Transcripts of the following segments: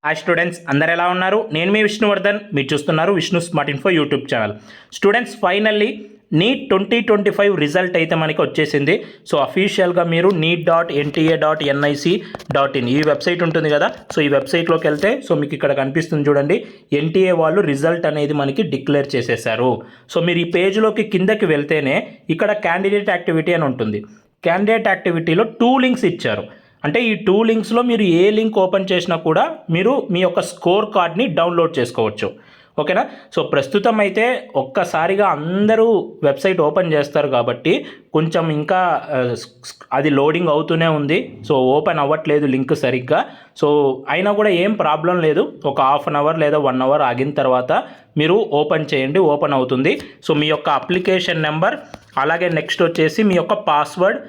Hi students, అందరు ఎలా ఉన్నారు? నేను మీ విష్ణువర్ధన్, మీరు చూస్తున్నారు Vishnu smart info YouTube channel. Students, finally NEET 2025 result అయితే మనకి వచ్చేసింది. సో అఫీషియల్గా మీరు neet.nta.nic.in ఈ వెబ్సైట్ ఉంటుంది కదా. సో ఈ వెబ్సైట్లోకి వెళ్తే సో మీకు ఇక్కడ కనిపిస్తుంది చూడండి, ఎన్టీఏ వాళ్ళు రిజల్ట్ అనేది మనకి డిక్లేర్ చేసేసారు. సో మీరు ఈ పేజ్లోకి కిందకి వెళ్తేనే ఇక్కడ క్యాండిడేట్ యాక్టివిటీ అని ఉంటుంది. క్యాండిడేట్ యాక్టివిటీలో 2 లింక్స్ ఇచ్చారు. అంటే ఈ 2 లింక్స్లో మీరు ఏ లింక్ ఓపెన్ చేసినా కూడా మీరు మీ యొక్క స్కోర్ కార్డ్ని డౌన్లోడ్ చేసుకోవచ్చు. ఓకేనా? సో ప్రస్తుతం అయితే ఒక్కసారిగా అందరూ వెబ్సైట్ ఓపెన్ చేస్తారు కాబట్టి కొంచెం ఇంకా అది లోడింగ్ అవుతూనే ఉంది. సో ఓపెన్ అవ్వట్లేదు లింక్ సరిగ్గా. సో అయినా కూడా ఏం ప్రాబ్లం లేదు. ఒక హాఫ్ అన్ అవర్ లేదా 1 అవర్ ఆగిన తర్వాత మీరు ఓపెన్ చేయండి, ఓపెన్ అవుతుంది. సో మీ యొక్క అప్లికేషన్ నెంబర్, అలాగే నెక్స్ట్ వచ్చేసి మీ యొక్క పాస్వర్డ్,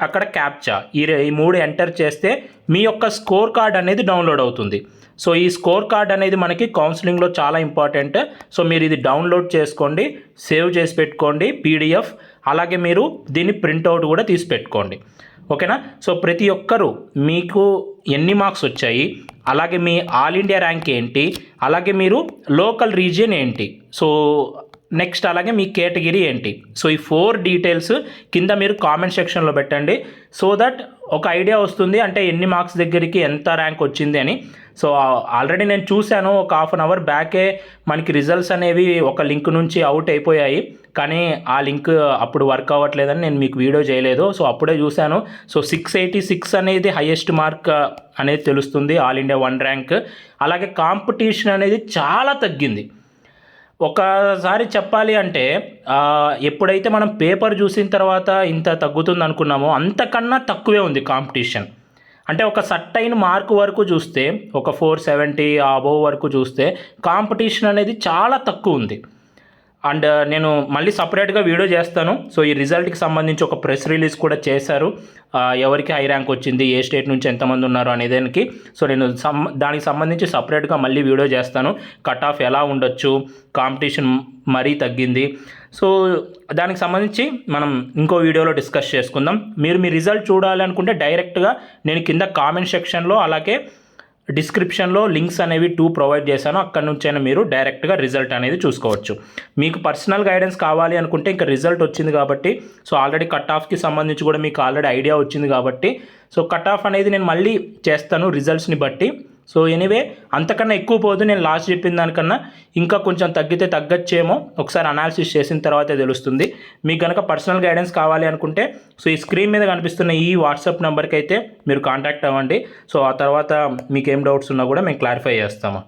అక్కడ క్యాప్చా, ఈ 3 ఎంటర్ చేస్తే మీ యొక్క స్కోర్ కార్డ్ అనేది డౌన్లోడ్ అవుతుంది. సో ఈ స్కోర్ కార్డ్ అనేది మనకి కౌన్సిలింగ్లో చాలా ఇంపార్టెంట్. సో మీరు ఇది డౌన్లోడ్ చేసుకోండి, సేవ్ చేసి పెట్టుకోండి పీడిఎఫ్, అలాగే మీరు దీన్ని ప్రింట్అవుట్ కూడా తీసి పెట్టుకోండి. ఓకేనా? సో ప్రతి ఒక్కరూ మీకు ఎన్ని మార్క్స్ వచ్చాయి, అలాగే మీ ఆల్ ఇండియా ర్యాంక్ ఏంటి, అలాగే మీరు లోకల్ రీజియన్ ఏంటి, సో నెక్స్ట్ అలాగే మీ కేటగిరీ ఏంటి, సో ఈ 4 డీటెయిల్స్ కింద మీరు కామెంట్ సెక్షన్లో పెట్టండి. సో దట్ ఒక ఐడియా వస్తుంది, అంటే ఎన్ని మార్క్స్ దగ్గరికి ఎంత ర్యాంక్ వచ్చింది అని. సో ఆల్రెడీ నేను చూశాను, ఒక హాఫ్ అన్ అవర్ బ్యాకే మనకి రిజల్ట్స్ అనేవి ఒక లింక్ నుంచి అవుట్ అయిపోయాయి. కానీ ఆ లింక్ అప్పుడు వర్క్ అవ్వట్లేదని నేను మీకు వీడియో చేయలేదు. సో అప్పుడే చూశాను. సో 686 అనేది హైయెస్ట్ మార్క్ అనేది తెలుస్తుంది, ఆల్ ఇండియా 1 ర్యాంక్. అలాగే కాంపిటీషన్ అనేది చాలా తగ్గింది. ఒకసారి చెప్పాలి అంటే ఎప్పుడైతే మనం పేపర్ చూసిన తర్వాత ఇంత తగ్గుతుంది అనుకున్నామో అంతకన్నా తక్కువే ఉంది కాంపిటీషన్. అంటే ఒక సర్టైన్ మార్క్ వరకు చూస్తే, ఒక 470 అబోవ్ వరకు చూస్తే కాంపిటీషన్ అనేది చాలా తక్కువ ఉంది. అండ్ నేను మళ్ళీ సపరేట్గా వీడియో చేస్తాను. సో ఈ రిజల్ట్కి సంబంధించి ఒక ప్రెస్ రిలీజ్ కూడా చేశారు, ఎవరికి హై ర్యాంక్ వచ్చింది, ఏ స్టేట్ నుంచి ఎంతమంది ఉన్నారు అనేదానికి. సో నేను దానికి సంబంధించి సపరేట్గా మళ్ళీ వీడియో చేస్తాను. కట్ ఆఫ్ ఎలా ఉండొచ్చు, కాంపిటీషన్ మరీ తగ్గింది, సో దానికి సంబంధించి మనం ఇంకో వీడియోలో డిస్కస్ చేసుకుందాం. మీరు మీ రిజల్ట్ చూడాలి అనుకుంటే డైరెక్ట్గా నేను కింద కామెంట్ సెక్షన్లో అలాగే డిస్క్రిప్షన్లో లింక్స్ అనేవి 2 ప్రొవైడ్ చేశాను. అక్కడ నుంచైనా మీరు డైరెక్ట్గా రిజల్ట్ అనేది చూసుకోవచ్చు. మీకు పర్సనల్ గైడెన్స్ కావాలి అనుకుంటే ఇంకా రిజల్ట్ వచ్చింది కాబట్టి, సో ఆల్రెడీ కట్ ఆఫ్కి సంబంధించి కూడా మీకు ఆల్రెడీ ఐడియా వచ్చింది కాబట్టి, సో కట్ ఆఫ్ అనేది నేను మళ్ళీ చేస్తాను రిజల్ట్స్ని బట్టి. సో ఎనీవే అంతకన్నా ఎక్కువ పోదు, నేను లాస్ట్ చెప్పిన దానికన్నా ఇంకా కొంచెం తగ్గితే తగ్గచ్చేమో, ఒకసారి అనాలిసిస్ చేసిన తర్వాతే తెలుస్తుంది. మీకు కనుక పర్సనల్ గైడెన్స్ కావాలి అనుకుంటే సో ఈ స్క్రీన్ మీద కనిపిస్తున్న ఈ వాట్సాప్ నెంబర్కి అయితే మీరు కాంటాక్ట్ అవ్వండి. సో ఆ తర్వాత మీకు ఏం డౌట్స్ ఉన్నా కూడా మేము క్లారిఫై చేస్తాము.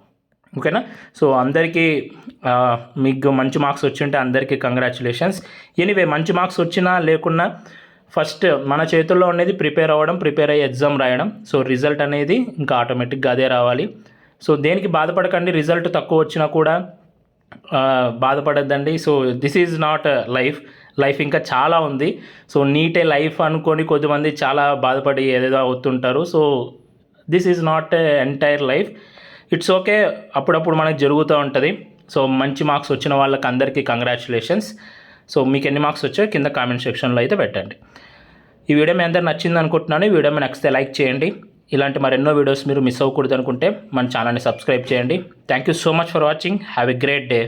ఓకేనా? సో అందరికీ మీకు మంచి మార్క్స్ వచ్చింటే అందరికీ కంగ్రాచులేషన్స్. ఎనీవే మంచి మార్క్స్ వచ్చినా లేకున్నా ఫస్ట్ మన చేతుల్లో ఉండేది ప్రిపేర్ అవ్వడం, ప్రిపేర్ అయ్యి ఎగ్జామ్ రాయడం. సో రిజల్ట్ అనేది ఇంకా ఆటోమేటిక్గా అదే రావాలి. సో దేనికి బాధపడకండి, రిజల్ట్ తక్కువ వచ్చినా కూడా బాధపడద్దండి. So this is not life ఇంకా చాలా ఉంది. సో నీటే లైఫ్ అనుకొని కొద్దిమంది చాలా బాధపడి ఏదేదో అవుతుంటారు. So this is not entire life, it's okay. అప్పుడప్పుడు మనకు జరుగుతూ ఉంటుంది. సో మంచి మార్క్స్ వచ్చిన వాళ్ళకి అందరికీ కంగ్రాచులేషన్స్. సో మీకు ఎన్ని మార్క్స్ వచ్చాయో కింద కామెంట్ సెక్షన్లో అయితే పెట్టండి. ఈ వీడియో మీ అందరూ నచ్చింది అనుకుంటున్నాను. ఈ వీడియో మీకు నచ్చితే లైక్ చేయండి. ఇలాంటి మరెన్నో వీడియోస్ మీరు మిస్ అవ్వకూడదు అనుకుంటే మన ఛానల్ని సబ్స్క్రైబ్ చేయండి. Thank you so much for watching. Have a great day.